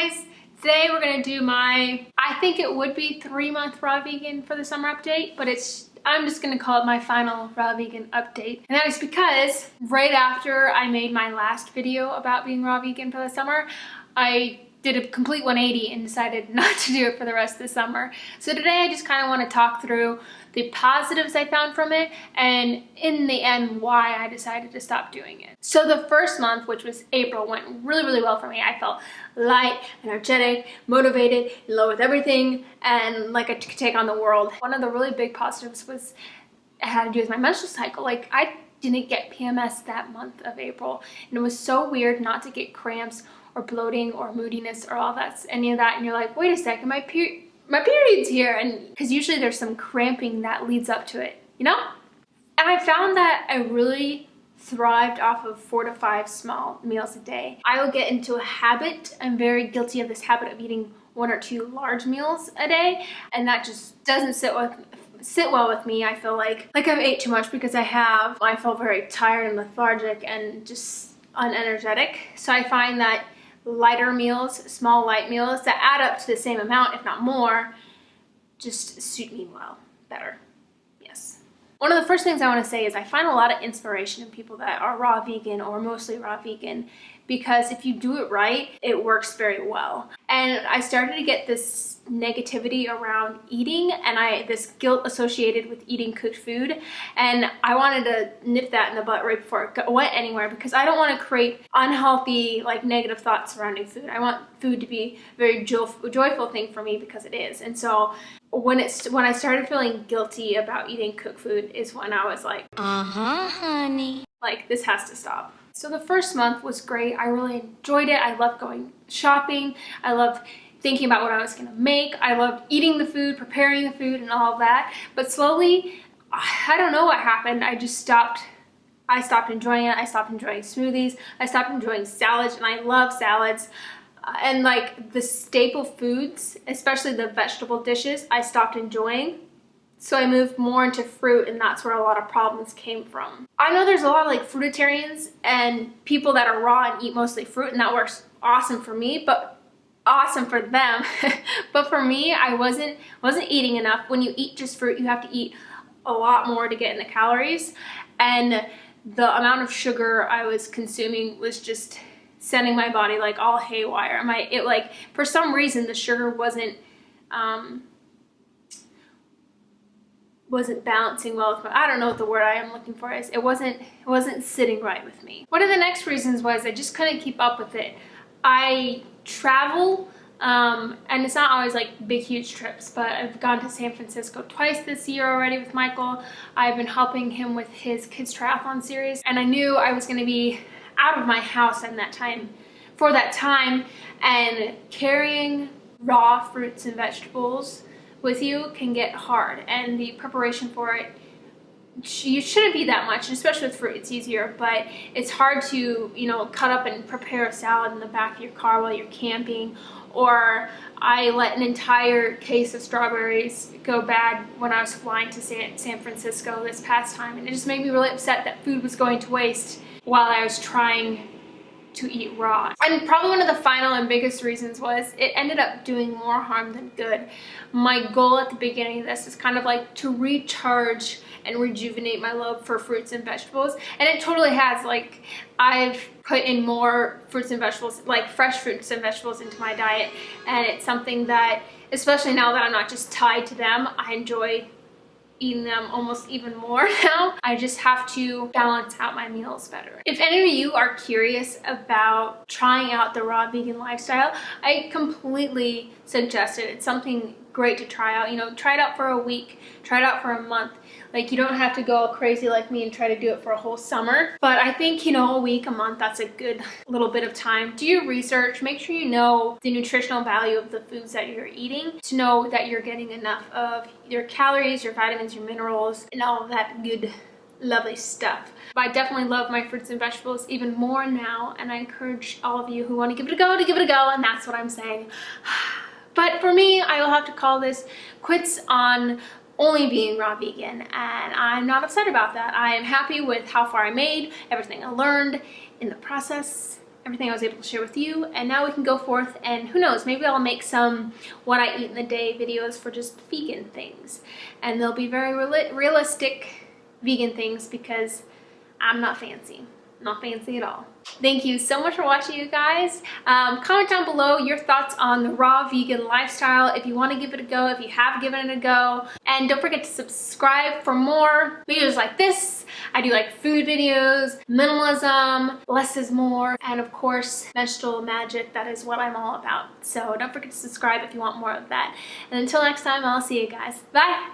guys, today we're gonna do my, I think it would be 3-month raw vegan for the summer update, but I'm just gonna call it my final raw vegan update. And that is because right after I made my last video about being raw vegan for the summer, I did a complete 180 and decided not to do it for the rest of the summer. So today I just kind of want to talk through the positives I found from it and in the end why I decided to stop doing it. So the first month, which was April, went really well for me. I felt light, energetic, motivated, in love with everything, and like I could take on the world. One of the really big positives was it had to do with my menstrual cycle. Like I didn't get PMS that month of April, and it was so weird not to get cramps or bloating or moodiness or any of that, and you're like, wait a second, my period's here, and because usually there's some cramping that leads up to it, you know? And I found that I really thrived off of 4 to 5 small meals a day. I will get into a habit. I'm very guilty of this habit of eating 1 or 2 large meals a day, and that just doesn't sit well with me. I feel like I've ate too much because I feel very tired and lethargic and just unenergetic. So I find that lighter meals, small light meals that add up to the same amount, if not more, just suit me better. Yes. One of the first things I want to say is I find a lot of inspiration in people that are raw vegan or mostly raw vegan, because if you do it right, it works very well. And I started to get this negativity around eating and this guilt associated with eating cooked food, and I wanted to nip that in the butt right before it went anywhere, because I don't want to create unhealthy, like, negative thoughts surrounding food. I want food to be a very joyful thing for me, because it is. And so when I started feeling guilty about eating cooked food is when I was like, honey, like, this has to stop. So the first month was great. I really enjoyed it. I loved going shopping. I loved thinking about what I was gonna make. I loved eating the food, preparing the food, and all of that. But slowly, I don't know what happened. I stopped enjoying it. I stopped enjoying smoothies. I stopped enjoying salads, and I love salads. And like the staple foods, especially the vegetable dishes, I stopped enjoying. So I moved more into fruit, and that's where a lot of problems came from. I know there's a lot of like fruitarians and people that are raw and eat mostly fruit, and that works awesome for me, but awesome for them. But for me, I wasn't eating enough. When you eat just fruit, you have to eat a lot more to get in the calories, and the amount of sugar I was consuming was just sending my body like all haywire. For some reason the sugar wasn't balancing well with I don't know what the word I am looking for is. It wasn't sitting right with me. One of the next reasons was I just couldn't keep up with it. I travel, and it's not always like big huge trips, but I've gone to San Francisco twice this year already with Michael. I've been helping him with his kids triathlon series, and I knew I was going to be out of my house for that time, and carrying raw fruits and vegetables with you can get hard, and the preparation for it, you shouldn't be that much, especially with fruit. It's easier, but it's hard to, cut up and prepare a salad in the back of your car while you're camping. Or I let an entire case of strawberries go bad when I was flying to San Francisco this past time, and it just made me really upset that food was going to waste while I was trying to eat raw. And probably one of the final and biggest reasons was it ended up doing more harm than good. My goal at the beginning of this is kind of like to recharge and rejuvenate my love for fruits and vegetables, and it totally has. Like, I've put in more fruits and vegetables, like fresh fruits and vegetables, into my diet, and it's something that, especially now that I'm not just tied to them, I enjoy eating them almost even more now. I just have to balance out my meals better. If any of you are curious about trying out the raw vegan lifestyle, I completely suggest it. It's something great to try out. Try it out for a week, try it out for a month. Like, you don't have to go crazy like me and try to do it for a whole summer. But I think, a week, a month, that's a good little bit of time. Do your research. Make sure you know the nutritional value of the foods that you're eating, to know that you're getting enough of your calories, your vitamins, your minerals, and all of that good, lovely stuff. But I definitely love my fruits and vegetables even more now, and I encourage all of you who want to give it a go to give it a go, and that's what I'm saying. But for me, I will have to call this quits on only being raw vegan, and I'm not upset about that. I am happy with how far I made, everything I learned in the process, everything I was able to share with you, and now we can go forth and who knows, maybe I'll make some what I eat in the day videos for just vegan things, and they'll be very realistic vegan things because I'm not fancy. Not fancy at all. Thank you so much for watching, you guys. Comment down below your thoughts on the raw vegan lifestyle, if you want to give it a go, if you have given it a go. And don't forget to subscribe for more videos like this. I do like food videos, minimalism, less is more, and of course, vegetable magic. That is what I'm all about. So don't forget to subscribe if you want more of that. And until next time, I'll see you guys. Bye!